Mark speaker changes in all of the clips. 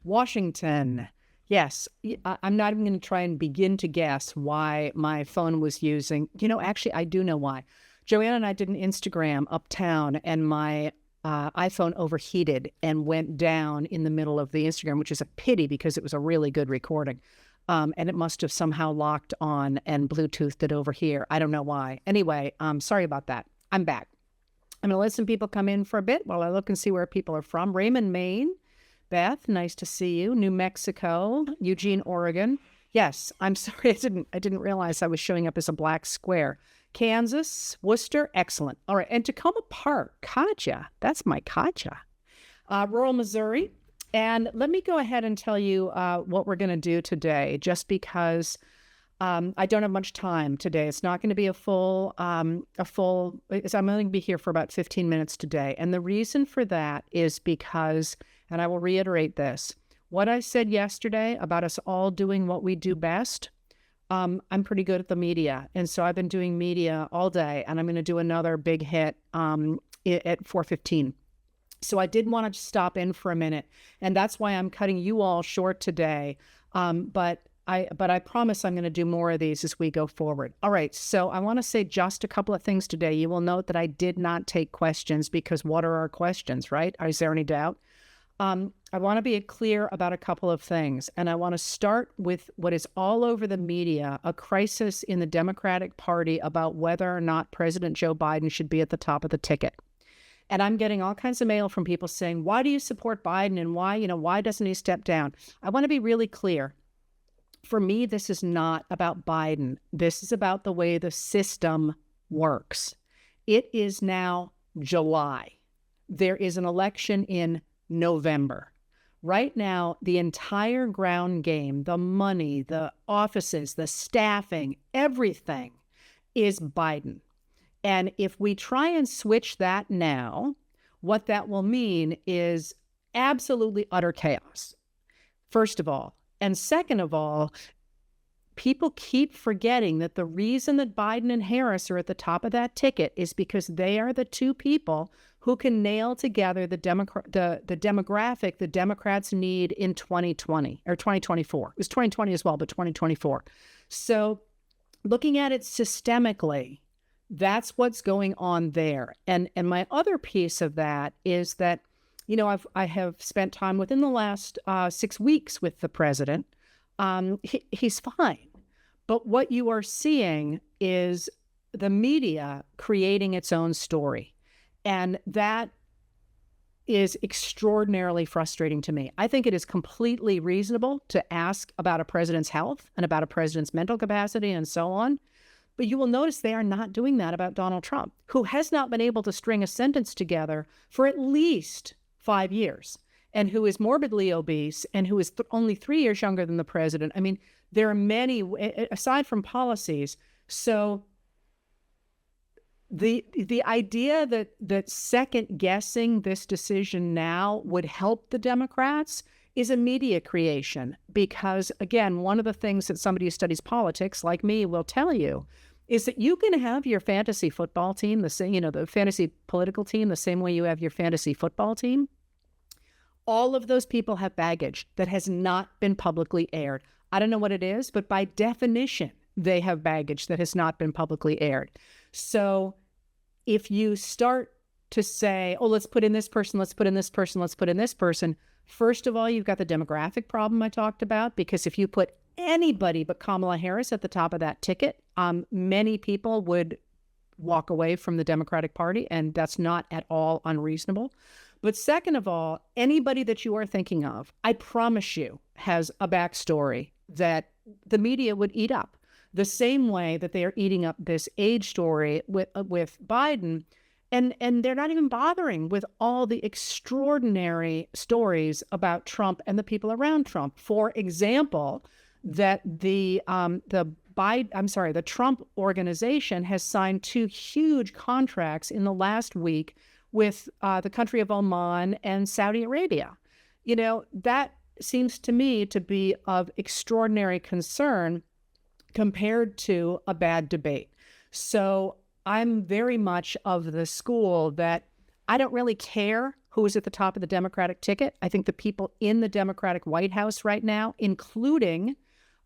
Speaker 1: Washington. Yes, I'm not even going to try and begin to guess why my phone was using. Actually, I do know why. Joanna and I did an Instagram uptown, and my iPhone overheated and went down in the middle of the Instagram, which is a pity because it was a really good recording. And it must have somehow locked on and Bluetoothed it over here. I don't know why. Anyway, sorry about that. I'm back. I'm going to let some people come in for a bit while I look and see where people are from. Raymond, Maine. Beth, nice to see you. New Mexico. Eugene, Oregon. Yes, I'm sorry. I didn't realize I was showing up as a black square. Kansas, Worcester, excellent. All right, and Tacoma Park, Katja. That's my Katja. Rural Missouri. And let me go ahead and tell you what we're going to do today, just because I don't have much time today. It's not going to be I'm only going to be here for about 15 minutes today. And the reason for that is because, and I will reiterate this, what I said yesterday about us all doing what we do best, I'm pretty good at the media. And so I've been doing media all day, and I'm going to do another big hit at 4:15. So I did want to stop in for a minute, and that's why I'm cutting you all short today. But I promise I'm going to do more of these as we go forward. All right, so I want to say just a couple of things today. You will note that I did not take questions because what are our questions, right? Is there any doubt? I want to be clear about a couple of things, and I want to start with what is all over the media, a crisis in the Democratic Party about whether or not President Joe Biden should be at the top of the ticket. And I'm getting all kinds of mail from people saying, why do you support Biden and why doesn't he step down? I want to be really clear. For me, this is not about Biden. This is about the way the system works. It is now July. There is an election in November. Right now, the entire ground game, the money, the offices, the staffing, everything is Biden. And if we try and switch that now, what that will mean is absolutely utter chaos, first of all. And second of all, people keep forgetting that the reason that Biden and Harris are at the top of that ticket is because they are the two people who can nail together the demographic the Democrats need in 2020 or 2024. It was 2020 as well, but 2024. So looking at it systemically, that's what's going on there. And my other piece of that is that, I have spent time within the last 6 weeks with the president. He's fine. But what you are seeing is the media creating its own story. And that is extraordinarily frustrating to me. I think it is completely reasonable to ask about a president's health and about a president's mental capacity and so on. But you will notice they are not doing that about Donald Trump, who has not been able to string a sentence together for at least 5 years, and who is morbidly obese, and who is only 3 years younger than the president. I mean, there are many, aside from policies. So the idea that second guessing this decision now would help the Democrats is a media creation, because again, one of the things that somebody who studies politics like me will tell you is that you can have your fantasy football team, the same, the fantasy political team, the same way you have your fantasy football team. All of those people have baggage that has not been publicly aired. I don't know what it is, but by definition, they have baggage that has not been publicly aired. So if you start to say, oh, let's put in this person, let's put in this person, let's put in this person, first of all, you've got the demographic problem I talked about, because if you put anybody but Kamala Harris at the top of that ticket, many people would walk away from the Democratic Party, and that's not at all unreasonable. But second of all, anybody that you are thinking of, I promise you, has a backstory that the media would eat up, the same way that they are eating up this age story with Biden. And they're not even bothering with all the extraordinary stories about Trump and the people around Trump. For example, that the Trump organization has signed 2 huge contracts in the last week with the country of Oman and Saudi Arabia. That seems to me to be of extraordinary concern compared to a bad debate. So I'm very much of the school that I don't really care who is at the top of the Democratic ticket. I think the people in the Democratic White House right now, including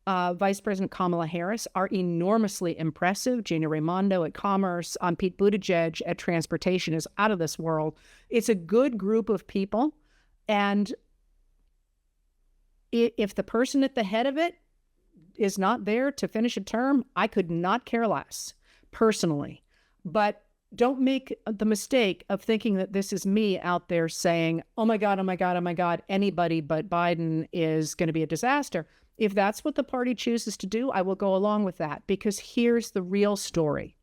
Speaker 1: Vice President Kamala Harris, are enormously impressive. Gina Raimondo at Commerce, Pete Buttigieg at Transportation is out of this world. It's a good group of people. And if the person at the head of it is not there to finish a term, I could not care less, personally. But don't make the mistake of thinking that this is me out there saying, oh my God, oh my God, oh my God, anybody but Biden is going to be a disaster. If that's what the party chooses to do, I will go along with that, because here's the real story.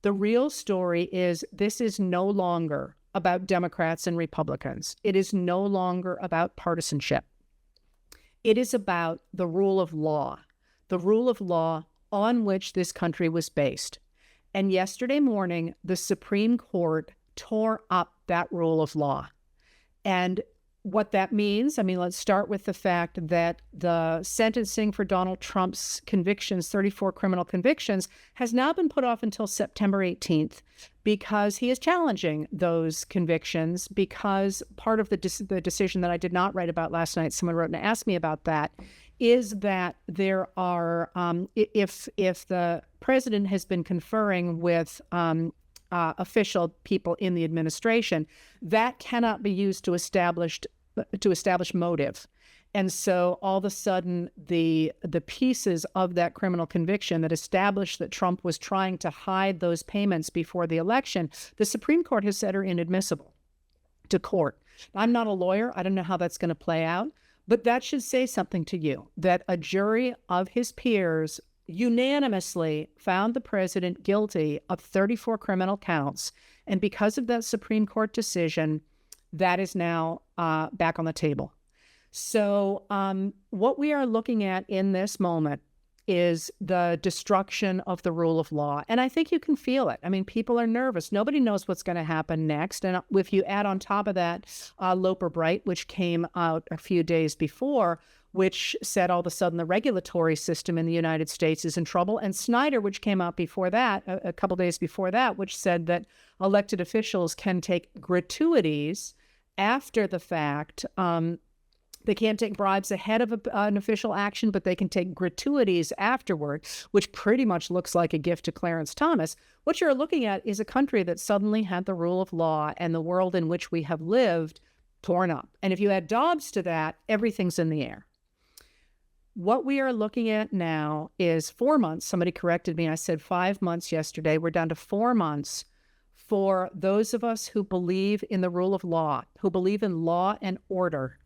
Speaker 1: The real story is this is no longer about Democrats and Republicans. It is no longer about partisanship. It is about the rule of law on which this country was based. And yesterday morning, the Supreme Court tore up that rule of law. And what that means, let's start with the fact that the sentencing for Donald Trump's convictions, 34 criminal convictions, has now been put off until September 18th because he is challenging those convictions, because part of the decision that I did not write about last night, someone wrote and asked me about that, is that there are, if the president has been conferring with official people in the administration, that cannot be used to establish motive. And so all of a sudden, the pieces of that criminal conviction that established that Trump was trying to hide those payments before the election, the Supreme Court has said are inadmissible to court. I'm not a lawyer. I don't know how that's going to play out, but that should say something to you, that a jury of his peers unanimously found the president guilty of 34 criminal counts. And because of that Supreme Court decision, that is now back on the table. So what we are looking at in this moment is the destruction of the rule of law. And I think you can feel it. People are nervous. Nobody knows what's going to happen next. And if you add on top of that Loper Bright, which came out a few days before, which said all of a sudden the regulatory system in the United States is in trouble, and Snyder, which came out before that, a couple days before that, which said that elected officials can take gratuities after the fact. They can't take bribes ahead of an official action, but they can take gratuities afterward, which pretty much looks like a gift to Clarence Thomas. What you're looking at is a country that suddenly had the rule of law and the world in which we have lived torn up. And if you add Dobbs to that, everything's in the air. What we are looking at now is 4 months. Somebody corrected me. I said 5 months yesterday. We're down to 4 months for those of us who believe in the rule of law, who believe in law and order,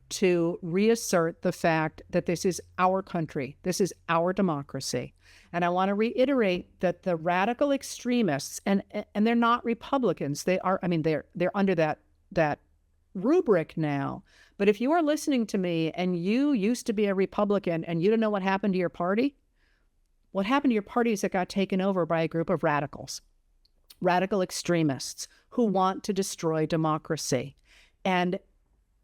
Speaker 1: to reassert the fact that this is our country, this is our democracy. And I want to reiterate that the radical extremists, and they're not Republicans, they are, they're under that rubric now. But if you are listening to me and you used to be a Republican and you don't know what happened to your party, what happened to your party is it got taken over by a group of radicals, radical extremists who want to destroy democracy. And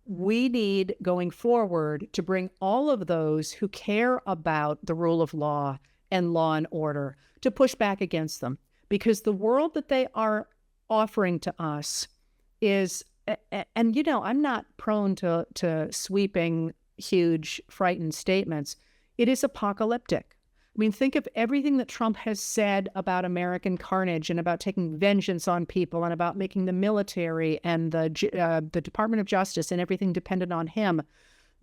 Speaker 1: we need, going forward, to bring all of those who care about the rule of law and law and order to push back against them. Because the world that they are offering to us is, and I'm not prone to sweeping, huge, frightened statements. It is apocalyptic. Think of everything that Trump has said about American carnage and about taking vengeance on people and about making the military and the Department of Justice and everything dependent on him.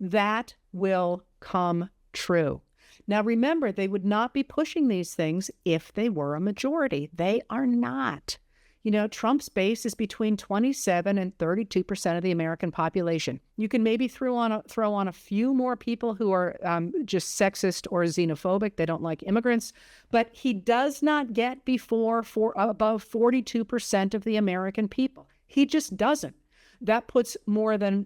Speaker 1: That will come true. Now, remember, they would not be pushing these things if they were a majority. They are not. Trump's base is between 27 and 32% of the American population. You can maybe throw on a few more people who are just sexist or xenophobic. They don't like immigrants, but he does not get above 42% of the American people. He just doesn't. That puts more than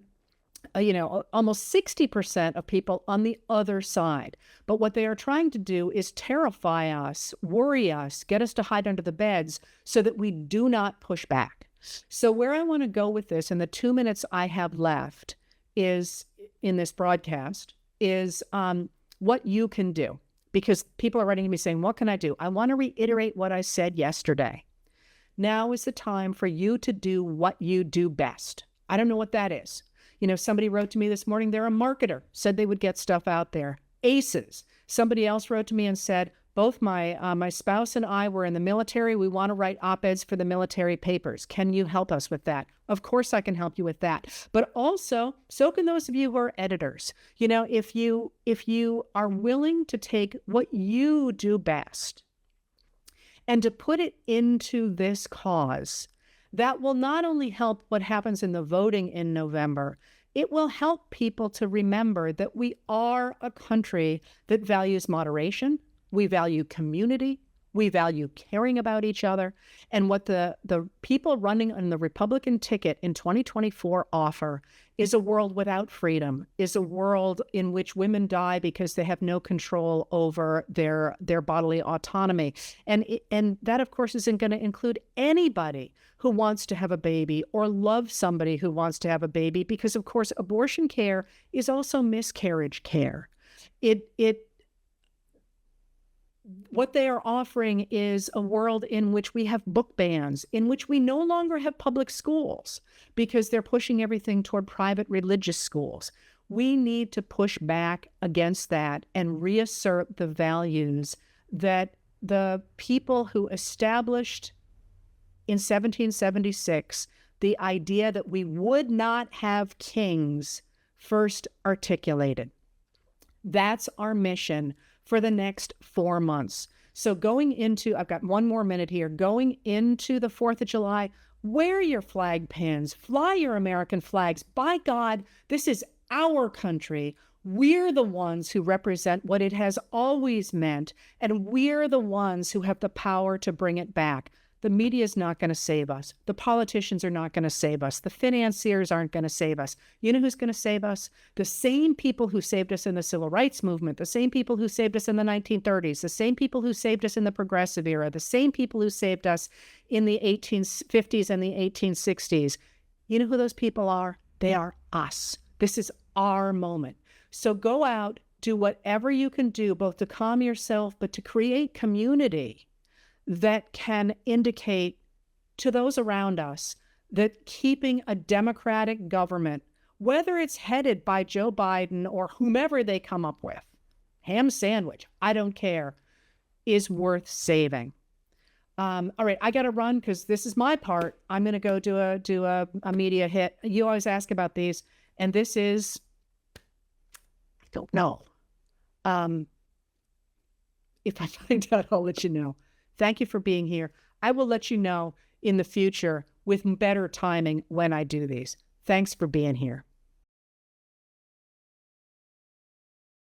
Speaker 1: almost 60% of people on the other side. But what they are trying to do is terrify us, worry us, get us to hide under the beds so that we do not push back. So where I want to go with this in the 2 minutes I have left is, in this broadcast, is what you can do. Because people are writing to me saying, what can I do? I want to reiterate what I said yesterday. Now is the time for you to do what you do best. I don't know what that is. Somebody wrote to me this morning, they're a marketer, said they would get stuff out there. ACEs. Somebody else wrote to me and said, both my spouse and I were in the military. We want to write op-eds for the military papers. Can you help us with that? Of course I can help you with that. But also, so can those of you who are editors. If you are willing to take what you do best and to put it into this cause, that will not only help what happens in the voting in November, it will help people to remember that we are a country that values moderation. We value community. We value caring about each other. And what the people running on the Republican ticket in 2024 offer is a world without freedom, is a world in which women die because they have no control over their bodily autonomy. And that, of course, isn't going to include anybody who wants to have a baby or love somebody who wants to have a baby, because, of course, abortion care is also miscarriage care. What they are offering is a world in which we have book bans, in which we no longer have public schools because they're pushing everything toward private religious schools. We need to push back against that and reassert the values that the people who established in 1776 the idea that we would not have kings first articulated. That's our mission for the next 4 months. So I've got one more minute here, going into the 4th of July, wear your flag pins, fly your American flags. By God, this is our country. We're the ones who represent what it has always meant, and we're the ones who have the power to bring it back. The media is not going to save us. The politicians are not going to save us. The financiers aren't going to save us. You know who's going to save us? The same people who saved us in the Civil Rights Movement, the same people who saved us in the 1930s, the same people who saved us in the Progressive era, the same people who saved us in the 1850s and the 1860s. You know who those people are? They are us. This is our moment. So go out, do whatever you can do, both to calm yourself, but to create community that can indicate to those around us that keeping a democratic government, whether it's headed by Joe Biden or whomever they come up with, ham sandwich, I don't care, is worth saving. All right, I got to run because this is my part. I'm going to go do a media hit. You always ask about these, and this is, I don't know. If I find out, I'll let you know. Thank you for being here. I will let you know in the future with better timing when I do these. Thanks for being here.